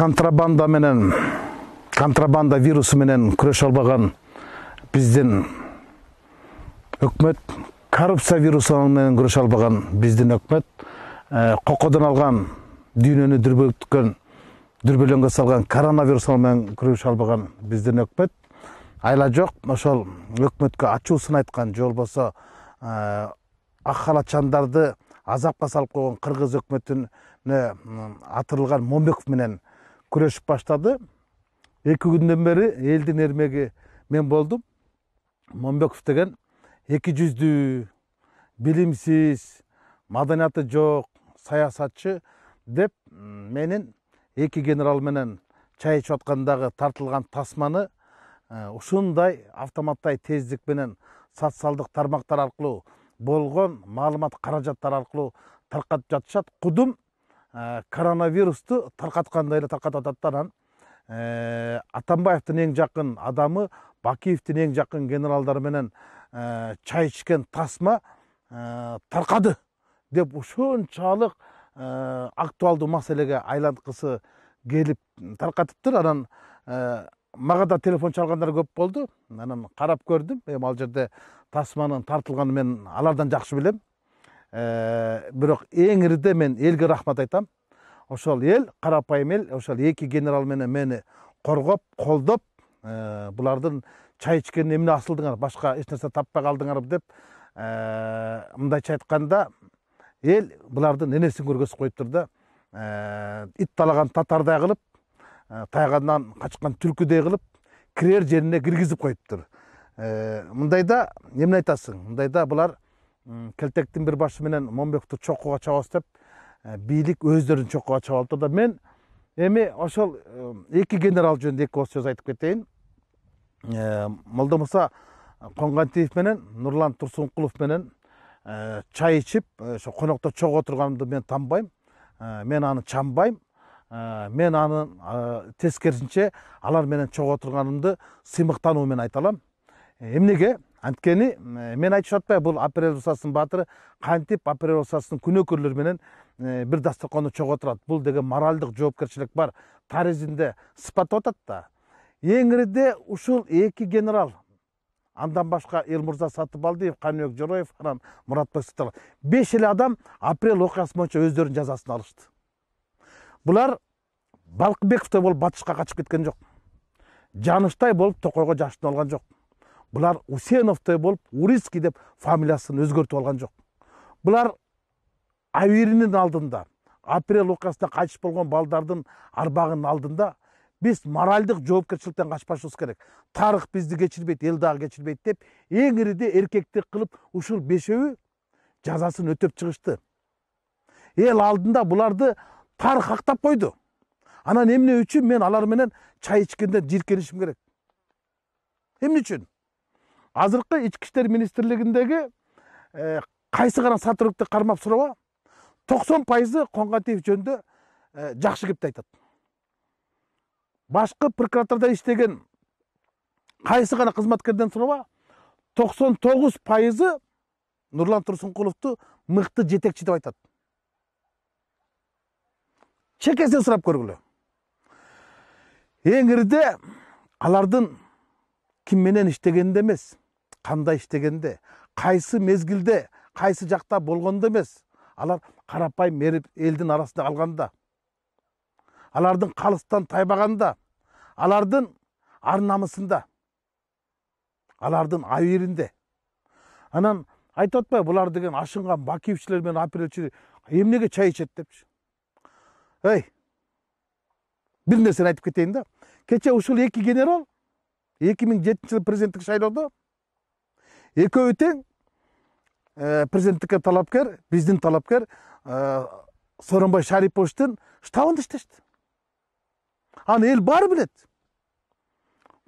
контрабанда вирусу менен күрөшө албаган биздин өкмөт, коррупция вирусу менен күрөшө албаган биздин өкмөт, кокодон алган дүйнөнү дүрбөлөңгө салган коронавирус менен күрөшө албаган биздин өкмөт айла жок ошол өкмөткө ачуусун айткан же болбосо ак халатчандарды азапка салып койгон кыргыз өкмөтүнө атырылган Момбеков менен күрөшүп баштады. 2 күндөн бери элдин эрмеги мен болдум. Момбеков деген 200 билимсиз, маданияты жок саясатчы деп менин 2 генерал менен чай ичип аткандагы тартылган тасманы ушундай автоматтай тездик менен социалдык тармактар аркылуу болгон маалымат каражаттар аркылуу таркатып жатышат. Кудум коронавирусту таркаткандай эле таркатып атат. Анан Атамбаевдин эң жакын адамы, Бакиевдин эң жакын генералдары менен чай ичкен тасма таркады деп ушунчалык актуалдуу маселеге айланткысы келип таркатыптыр. Анан мага да телефон чалгандар көп болду. Анан карап көрдүм. Эми ал жерде тасманын тартылганын мен алардан жакшы билем. Бирок эң ириде мен элге рахмат айтам. Ошол эл, карапайым эл, ошол 2 генерал менен мени коргоп, колдоп, булардын чай ичкенин эмне асылдыңар, башка эч нерсе таппай калдыңар деп мындайча айтканда эл булардын энесин көргөзүп коюптур да. Ит талаган татардай кылып, тайгандан качкан түлкүдөй кылып, кирер жерине киргизип коюптур. Мындайда эмне айтасың? Мындайда булар келтектин бир башы менен Момбековду чокуга чабабыз деп бийлик өздөрүн чокуга чабып алыптыр да. Мен эми ошол 2 генерал жөнүндө 2 сөз айтып кетейин. Молдомуса Коңгантиев менен Нурлан Турсункулов менен чай ичип, ошо конокто чогуу отурганымды мен танбайм. Мен аны чамбайм. Мен аны тескерисинче алар менен чогуу отурганымды сыймыктануу менен айта алам. Эмнеге? Анткени мен айтышып атпайбы, бул апрель усасынын баатыры кантип апрель усасынын күнөөкөрлөрү менен бир дасторкондо чогуу отурат. Бул деген моралдык жоопкерчилик бар. Таризинде сыпаттап атат да. Эң ириде ушул 2 генерал, андан башка Элмурза Сатыбалдиев, Каныбек Жороев, анан Муратбек Сыталов. 5 эле адам апрель окуясы боюнча өздөрүнүн жазасын алышты. Булар Балкыбековдой болуп батышка качып кеткен жок. Жаныштай болуп Токойго жашынып алган жок. Булар Усеновдой болуп Урицкий деп фамилиясын өзгөртүп алган жок. Булар Авиринин алдында, апрель окуясында кайтыш болгон балдардын арбагынын алдында биз моралдык жоопкерчиликтен качпашыбыз керек. Тарых бизди кечирбейт, эл дагы кечирбейт деп эң ириде эркектик кылып ушул 5-өө жазасын өтөп чыгышты. Эл алдында буларды тарых актап койду. Анан эмне үчүн мен алар менен чай ичкенде жиркенишим керек? Эмне үчүн? Азыркы Ички иштер министрлигиндеги кайсы гана сотрудникти кармап сураба, 90% Коңгантиев жөнүндө жакшы кепти айтат. Башкы прокуратурада иштеген кайсы гана кызматкерден сураба, 99% Нурлан Турсункуловду мыкты жетекчи деп айтат. Чекесин сурап көргүлө. Эң ириде алардын ким менен иштегенде эмес, кандай иштегенде, кайсы мезгилде, кайсы жакта болгондо эмес, алар карапайым элдин арасында калганда, алардын калыстан тайбаганда, алардын ар намысында, алардын авиринде. Анан айтып атпайбы, булар деген ашынган Бакиевчилер менен апрелчилер эмнеге чай ичет депчи. Бир нерсени айтып кетейин да. Кече ушул 2 генерал 2007-жылы президенттик шайлоодо экөө тең президенттикке талапкер, биздин талапкер Сооронбай Шариповичтин штабында иштешти. Аны эл баары билет.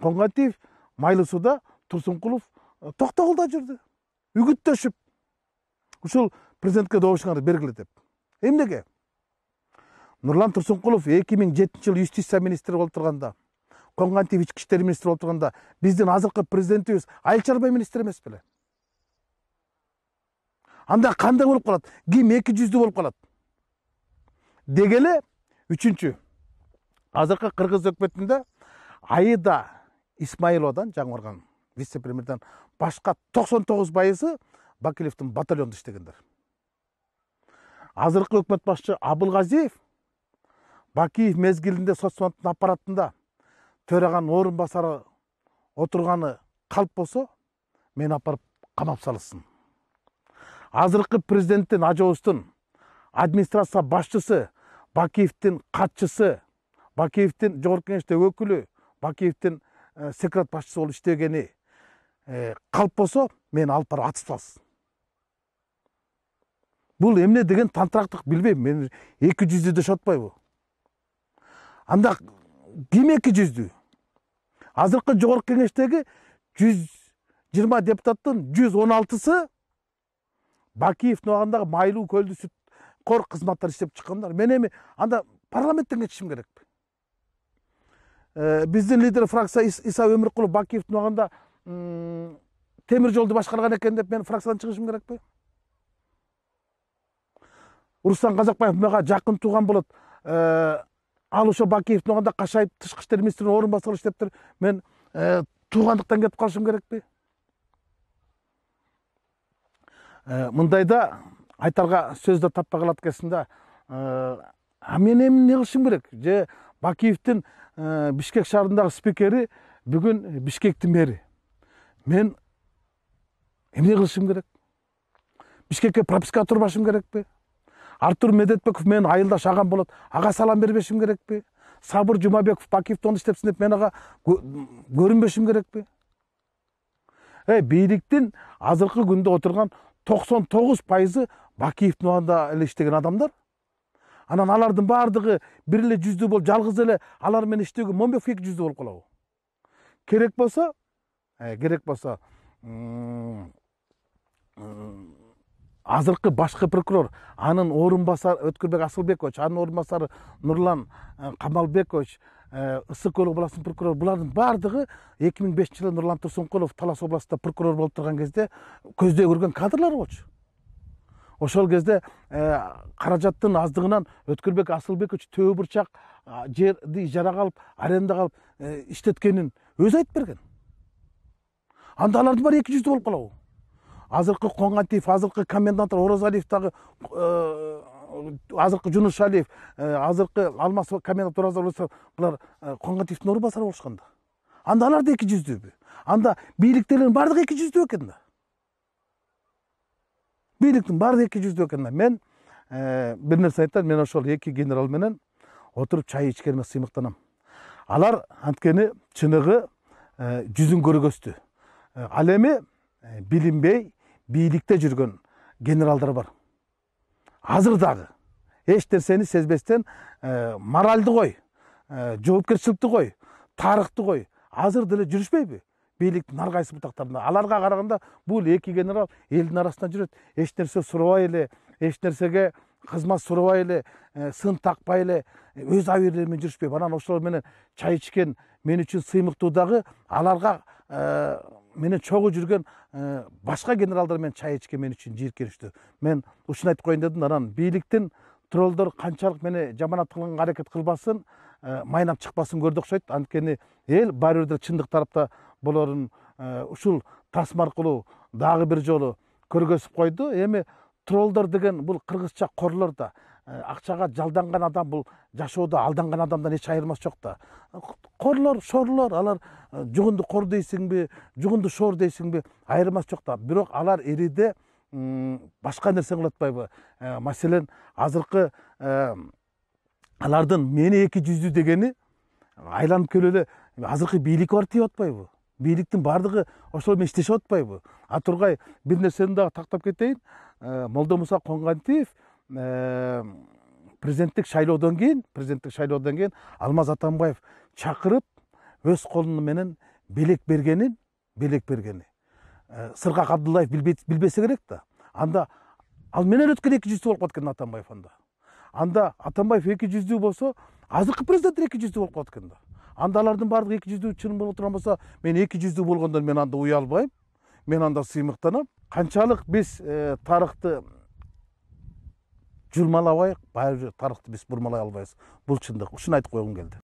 Коңгантиев Майлы сууда, Турсункулов Токтогулда жүрдү. Үгүттөшүп ушул президентке добушуңарды бергиле деп. Эмнеге? Нурлан Турсункулов 2007-жылы юстиция министри болуп турганда, Коңгантиев ички иштер министри болуп турганда, биздин азыркы президентибиз айыл чарба министри эмес беле? Анда кандай болуп калат? Ким 200 болуп калат? Дегеле 3-чү азыркы кыргыз өкмөтүндө Аида Исмаиловадан, жаңы барган вице-премьерден башка 99% Бакилевдин батальонунда иштегендер. Азыркы өкмөт башчы Абылгазиев Бакиев мезгилинде соцсоттун аппаратында төраган орун басары отурганы калп болсо, мени апарып камап салсын. Азыркы президенттин ажообуздун администрация башчысы, Бакиевдин катчысы, Бакиевдин жогорку кеңеште өкүлү, Бакиевдин секретар башчысы болуп иштегени калп болсо, мени алып барып атып салсын. Бул эмне деген тантырактык билбейм. Мен 200 деп шотпойбу. Анда ким 200? Азыркы жогорку кеңештеги 120 депутаттын 116сы Бакиевдин убагындагы майлуу көлдү сүт кор кызматтар иштеп чыккандар. Мен эми анда парламенттен кетишим керекпи? Биздин лидер фракция Иса Өмүркулов Бакиевдин убагында темир жолду башкарган экен деп мен фракциядан чыгышым керекпи? Руслан Казакбаев мага жакын тууган болот. Ал ошо Бакиевдин убагында Кашаев тышкы иштер министринин орун басары иштептир. Мен туугандыктан кетип калышым керекпи? Мындайда айтарга сөздөр таппай калат экенсиң. Мен эмне кылышым керек? Же Бакиевдин Бишкек шаарындагы спикери бүгүн Бишкектин мэри. Мен эмне кылышым керек? Бишкекке прописка турбашым керекпи? Артур Медетбеков мен айылдаш агам болот. Ага салам бербешим керекпи? Сабыр Жумабеков Бакиевдин иштепсин деп мен ага көрүнбешим керекпи? Бийликтин азыркы күндө отурган 99% Бакиевдин убагында эле иштеген адамдар. Анан алардын баардыгы бир эле жүздүү болуп, жалгыз эле алар менен иштөөгө Момбеков 200 болуп калабы? Керек болсо азыркы башкы прокурор, анын орун басары Өткүрбек Асылбекович, анын орун басары Нурлан Камалбекович, Ысык областын прокурору, булардын баардыгы 2005-жылы Нурлан Турсункулов Талас областында прокурор болуп турган кезде көздөй көргөн кадрлар болчу. Ошол кезде каражаттын аздыгынан Өткүрбек Асылбекович төө бурчак жерди ижарага алып, арендага алып иштеткенин өзү айтып берген. Анда алардын баары 200 болуп калабы? Азыркы Коңгантиев, азыркы коменданттар Оразалиев дагы, азыркы Жунушалиев, азыркы Алмаз комендант Оразалиев, булар Коңгантиевдин орун басары болушканда. Анда алар да 200дүбү? Анда бийликтегилердин баардыгы 200 экен да. Бийликтин баардыгы 200 экен да. Мен бир нерсе айтайын, мен ошол эки генерал менен отуруп чай ичкениме сыймыктанам. Алар анткени чыныгы жүзүн көргөстү. Ал эми билинбей бийликте жүргөн генералдар бар. Азыр дагы эч нерсени сезбестен моралды кой, жоопкерчиликти кой, тарыхты кой, азыр деле жүрүшпөйбү? Бийликтин ар кайсы бутактарында. Аларга караганда бул эки генерал элдин арасында жүрөт. Эч нерсе сурабай эле, эч нерсеге кызмат сурабай эле, сын такпай эле, өз абийирлери менен жүрүшпөйбү. Анан ошол менен чай ичкен мен үчүн сыймыктуу дагы аларга менен чогуу жүргөн башка генералдар менен чай ичкен мен үчүн жийиркеничтүү. Мен ушуну айтып коеюн дедим. Анан бийликтин троллдор канчалык мени жаманат кылганга аракет кылбасын, майнап чыкпасын көрдү окшойт. Анткени эл баары бир чындык тарапта болорун ушул тасма аркылуу дагы бир жолу көргөзүп койду. Эми троллдор деген бул кыргызча корлор да, акчага жалданган адам, бул жашоодо алданган адамдан эч айырмасы жок да. Корлор, шорлор, алар жугунду кор дейсиңби, жугунду шор дейсиңби, айырмасы жок да. Бирок алар эриде башка нерсе кылып атпайбы? Маселен, азыркы алардын мени 200 дегени айланып келип эле азыркы бийлик бар деп атпайбы? Бийликтин баардыгы ошол менен иштешип атпайбы? Тургай бир нерсени дагы тактап кетейин. Молдомуса Коңгантиев президенттик шайлоодон кийин Алмаз Атамбаев чакырып өз колу менен белек бергени Сыргак Абдуллаев билбесе керек да. Анда ал менен өткөн 200 болуп калат Атамбаев анда. Анда Атамбаев 200 болсо, азыркы президент 200 болуп калат экен да. Анда алардын баардыгы 200 чын болуп турган болсо, мен 200 болгондон мен анда уялбайм. Мен анда сыймыктанам. Канчалык биз тарыхты журмалабайык, баары тарыхты биз бурмалай албайбыз. Бул чындык. Ушуну айтып койгум келди.